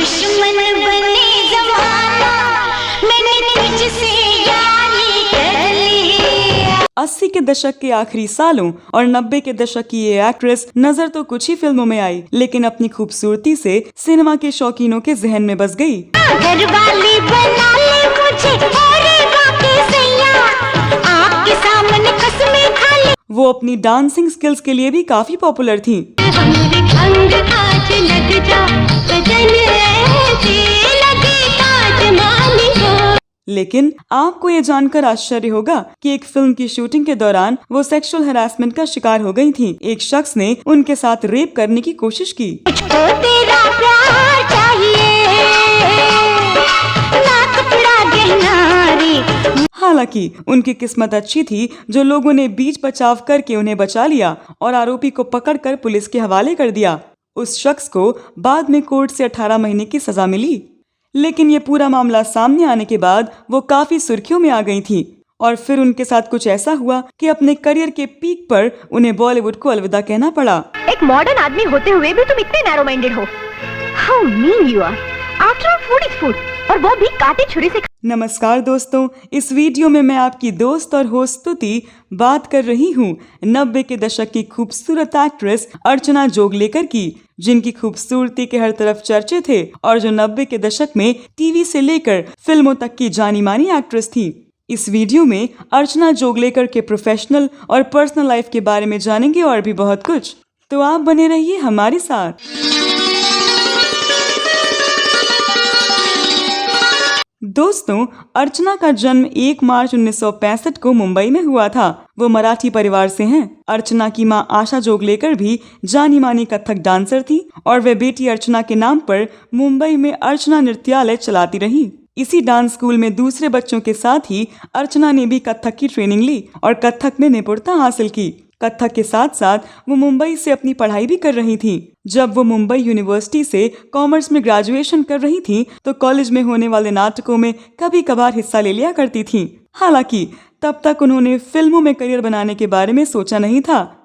दुश्मन बने जमाना, मैंने तुझसे यारी कर ली। 80 के दशक के आखिरी सालों और 90 के दशक की ये एक्ट्रेस नजर तो कुछ ही फिल्मों में आई, लेकिन अपनी खूबसूरती से सिनेमा के शौकीनों के जहन में बस गई। घरवाली बना ले मुझे और बाकी सैया, आपके सामने कसमें खा ले। वो अपनी डांसिंग स्किल्स के लिए भी काफी पॉपुलर थी। अंग आज लग जा, सजन ऐसे लगे ताजमहल हो। लेकिन आपको ये जानकर आश्चर्य होगा कि एक फिल्म की शूटिंग के दौरान वो सेक्सुअल हैरेसमेंट का शिकार हो गई थी। एक शख्स ने उनके साथ रेप करने की कोशिश की। मुझको तेरा प्यार चाहिए, ना कपड़ा गहना रे। हालांकि उनकी किस्मत अच्छी थी, जो लोगों ने बीच बचाव करके उन्हें बचा लिया और आरोपी को पकड़कर पुलिस के हवाले कर दिया। उस शख्स को बाद में कोर्ट से 18 महीने की सजा मिली। लेकिन ये पूरा मामला सामने आने के बाद वो काफी सुर्खियों में आ गई थी और फिर उनके साथ कुछ ऐसा हुआ कि अपने करियर के पीक पर उन्हें बॉलीवुड को अलविदा कहना पड़ा। एक मॉडर्न आदमी होते हुए भी तुम इतने नैरो माइंडेड हो। How mean you are. After all food is food, और वो भी काटे छुरी से। नमस्कार दोस्तों, इस वीडियो में मैं आपकी दोस्त और होस्ट स्तुति बात कर रही हूँ 90 के दशक की खूबसूरत एक्ट्रेस अर्चना जोगलेकर की, जिनकी खूबसूरती के हर तरफ चर्चे थे और जो 90 के दशक में टीवी से लेकर फिल्मों तक की जानी मानी एक्ट्रेस थी। इस वीडियो में अर्चना जोगलेकर के प्रोफेशनल और पर्सनल लाइफ के बारे में जानेंगे और भी बहुत कुछ, तो आप बने रहिए हमारे साथ। दोस्तों, अर्चना का जन्म 1 मार्च 1965 को मुंबई में हुआ था। वो मराठी परिवार से हैं। अर्चना की मां आशा जोगलेकर भी जानी मानी कथक डांसर थी और वे बेटी अर्चना के नाम पर मुंबई में अर्चना नृत्यालय चलाती रही। इसी डांस स्कूल में दूसरे बच्चों के साथ ही अर्चना ने भी कथक की ट्रेनिंग ली और कथक में निपुणता हासिल की। कथक के साथ साथ वो मुंबई से अपनी पढ़ाई भी कर रही थी। जब वो मुंबई यूनिवर्सिटी से कॉमर्स में ग्रेजुएशन कर रही थी तो कॉलेज में होने वाले नाटकों में कभी कभार हिस्सा ले लिया करती थी। हालांकि तब तक उन्होंने फिल्मों में करियर बनाने के बारे में सोचा नहीं था।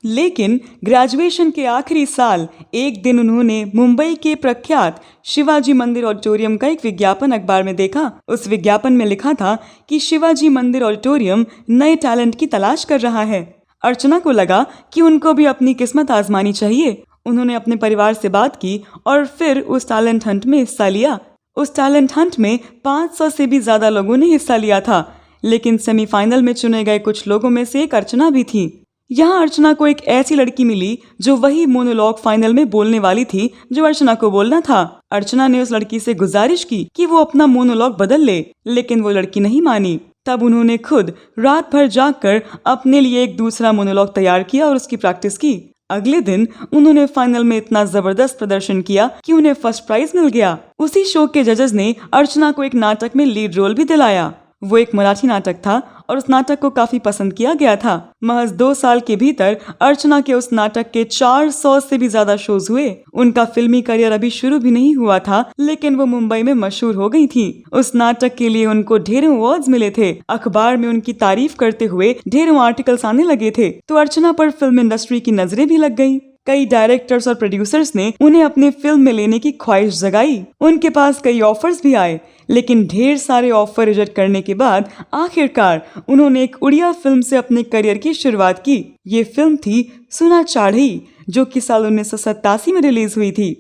लेकिन ग्रेजुएशन के आखिरी साल एक दिन उन्होंने मुंबई के प्रख्यात शिवाजी मंदिर ऑडिटोरियम का एक विज्ञापन अखबार में देखा। उस विज्ञापन में लिखा था कि शिवाजी मंदिर ऑडिटोरियम नए टैलेंट की तलाश कर रहा है। अर्चना को लगा कि उनको भी अपनी किस्मत आजमानी चाहिए। उन्होंने अपने परिवार से बात की और फिर उस टैलेंट हंट में हिस्सा लिया। उस टैलेंट हंट में 500 से भी ज्यादा लोगों ने हिस्सा लिया था, लेकिन सेमीफाइनल में चुने गए कुछ लोगों में से एक अर्चना भी थी। यहाँ अर्चना को एक ऐसी लड़की मिली जो वही मोनोलॉग फाइनल में बोलने वाली थी जो अर्चना को बोलना था। अर्चना ने उस लड़की से गुजारिश की कि वो अपना मोनोलॉग बदल ले, लेकिन वो लड़की नहीं मानी। तब उन्होंने खुद रात भर जागकर अपने लिए एक दूसरा मोनोलॉग तैयार किया और उसकी प्रैक्टिस की। अगले दिन उन्होंने फाइनल में इतना जबरदस्त प्रदर्शन किया कि उन्हें फर्स्ट प्राइज मिल गया। उसी शो के जजेस ने अर्चना को एक नाटक में लीड रोल भी दिलाया। वो एक मराठी नाटक था और उस नाटक को काफी पसंद किया गया था। महज 2 साल के भीतर अर्चना के उस नाटक के 400 से भी ज्यादा शोज हुए। उनका फिल्मी करियर अभी शुरू भी नहीं हुआ था, लेकिन वो मुंबई में मशहूर हो गई थी। उस नाटक के लिए उनको ढेरों अवार्ड्स मिले थे। अखबार में उनकी तारीफ करते हुए ढेरों आर्टिकल्स आने लगे थे, तो अर्चना पर फिल्म इंडस्ट्री की नजरें भी लग गई। कई डायरेक्टर्स और प्रोड्यूसर्स ने उन्हें अपनी फिल्म में लेने की ख्वाहिश जगाई। उनके पास कई ऑफर्स भी आए, लेकिन ढेर सारे ऑफर रिजेक्ट करने के बाद आखिरकार उन्होंने एक उड़िया फिल्म से अपने करियर की शुरुआत की। ये फिल्म थी सुना चाढ़ई, जो कि साल 1987 में रिलीज हुई थी।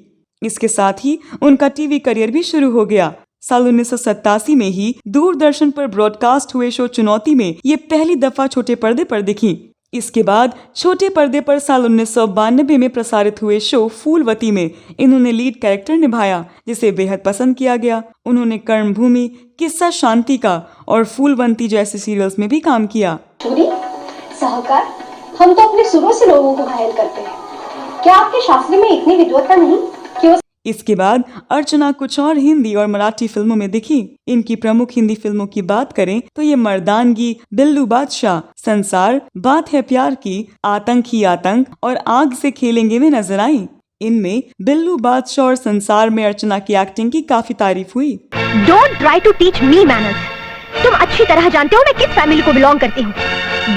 इसके साथ ही उनका टीवी करियर भी शुरू हो गया। साल 1987 में ही दूरदर्शन पर ब्रॉडकास्ट हुए शो चुनौती में ये पहली दफा छोटे पर्दे पर दिखी। इसके बाद छोटे पर्दे पर साल 1992 में प्रसारित हुए शो फूलवती में इन्होंने लीड कैरेक्टर निभाया, जिसे बेहद पसंद किया गया। उन्होंने कर्मभूमि, किस्सा शांति का और फूलवंती जैसे सीरियल्स में भी काम किया। सहकार, हम तो अपने सुरों से लोगों को घायल करते हैं। क्या आपके शास्त्री में इतनी विद्वत्ता नहीं कि इसके बाद अर्चना कुछ और हिंदी और मराठी फिल्मों में दिखी। इनकी प्रमुख हिंदी फिल्मों की बात करें तो ये मर्दानगी, बिल्लू बादशाह, संसार, बात है प्यार की, आतंक ही आतंक और आग से खेलेंगे में नजर आई। इनमें बिल्लू बादशाह और संसार में अर्चना की एक्टिंग की काफी तारीफ हुई। Don't try to teach me manners. तुम अच्छी तरह जानते हो मैं किस फैमिली को बिलोंग करती हूँ।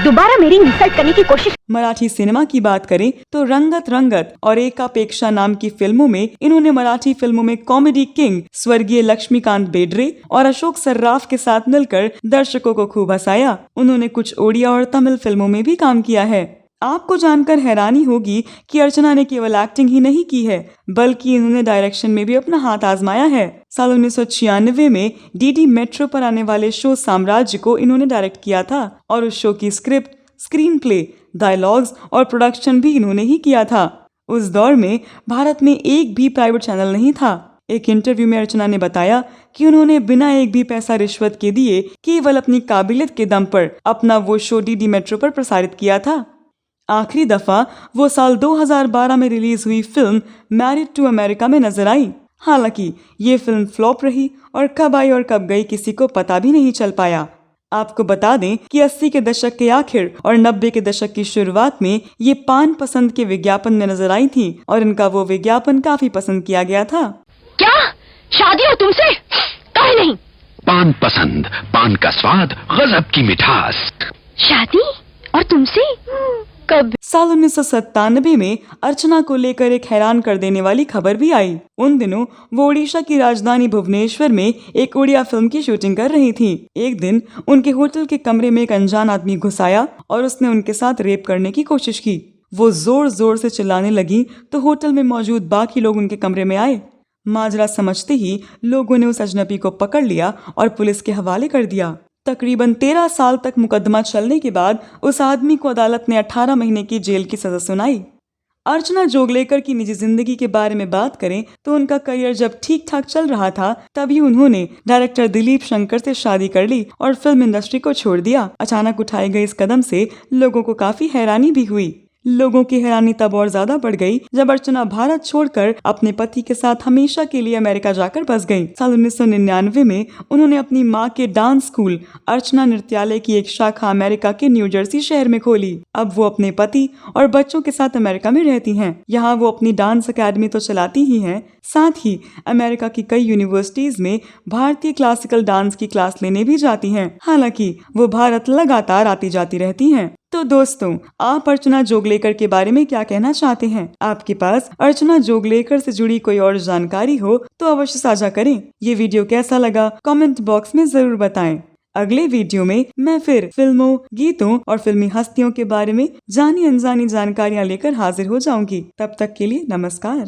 दोबारा मेरी इंसल्ट करने की कोशिश। मराठी सिनेमा की बात करें तो रंगत रंगत और एकापेक्षा नाम की फिल्मों में इन्होंने मराठी फिल्मों में कॉमेडी किंग स्वर्गीय लक्ष्मीकांत बेर्डे और अशोक सर्राफ के साथ मिलकर दर्शकों को खूब हंसाया। उन्होंने कुछ ओडिया और तमिल फिल्मों में भी काम किया है। आपको जानकर हैरानी होगी कि अर्चना ने केवल एक्टिंग ही नहीं की है बल्कि इन्होंने डायरेक्शन में भी अपना हाथ आजमाया है। साल 1996 में डीडी मेट्रो पर आने वाले शो साम्राज्य को इन्होंने डायरेक्ट किया था और उस शो की स्क्रिप्ट, स्क्रीन प्ले, डायलॉग्स और प्रोडक्शन भी इन्होंने ही किया था। उस दौर में भारत में एक भी प्राइवेट चैनल नहीं था। एक इंटरव्यू में अर्चना ने बताया कि उन्होंने बिना एक भी पैसा रिश्वत के दिए केवल अपनी काबिलियत के दम पर अपना वो शो डीडी मेट्रो पर प्रसारित किया था। आखिरी दफा वो साल 2012 में रिलीज हुई फिल्म मैरिड टू अमेरिका में नजर आई। हालांकि ये फिल्म फ्लॉप रही और कब आई और कब गई किसी को पता भी नहीं चल पाया। आपको बता दें कि 80 के दशक के आखिर और 90 के दशक की शुरुआत में ये पान पसंद के विज्ञापन में नजर आई थी और इनका वो विज्ञापन काफी पसंद किया गया था। क्या शादी हो तुमसे? काहे नहीं? पान पसंद, पान का स्वाद, गजब की मिठास। शादी और तुमसे? कब? साल 1997 में अर्चना को लेकर एक हैरान कर देने वाली खबर भी आई। उन दिनों वो ओडिशा की राजधानी भुवनेश्वर में एक उड़िया फिल्म की शूटिंग कर रही थी। एक दिन उनके होटल के कमरे में एक अनजान आदमी घुस आया और उसने उनके साथ रेप करने की कोशिश की। वो जोर जोर से चिल्लाने लगी तो होटल में मौजूद बाकी लोग उनके कमरे में आए। माजरा समझते ही लोगों ने उस अजनबी को पकड़ लिया और पुलिस के हवाले कर दिया। तकरीबन 13 साल तक मुकदमा चलने के बाद उस आदमी को अदालत ने 18 महीने की जेल की सजा सुनाई। अर्चना जोगलेकर की निजी जिंदगी के बारे में बात करें तो उनका करियर जब ठीक ठाक चल रहा था तभी उन्होंने डायरेक्टर दिलीप शंकर से शादी कर ली और फिल्म इंडस्ट्री को छोड़ दिया। अचानक उठाए गए इस कदम से लोगों को काफी हैरानी भी हुई। लोगों की हैरानी तब और ज्यादा बढ़ गई जब अर्चना भारत छोड़कर अपने पति के साथ हमेशा के लिए अमेरिका जाकर बस गईं। साल 1999 में उन्होंने अपनी मां के डांस स्कूल अर्चना नृत्यालय की एक शाखा अमेरिका के न्यू जर्सी शहर में खोली। अब वो अपने पति और बच्चों के साथ अमेरिका में रहती हैं। यहाँ वो अपनी डांस अकेडमी तो चलाती ही हैं, साथ ही अमेरिका की कई यूनिवर्सिटीज में भारतीय क्लासिकल डांस की क्लास लेने भी जाती हैं। हालांकि वो भारत लगातार आती जाती रहती हैं। तो दोस्तों, आप अर्चना जोगलेकर के बारे में क्या कहना चाहते हैं? आपके पास अर्चना जोगलेकर से जुड़ी कोई और जानकारी हो तो अवश्य साझा करें। ये वीडियो कैसा लगा कमेंट बॉक्स में जरूर बताएं। अगले वीडियो में मैं फिर फिल्मों, गीतों और फिल्मी हस्तियों के बारे में जानी अनजानी जानकारियाँ लेकर हाजिर हो जाऊंगी। तब तक के लिए नमस्कार।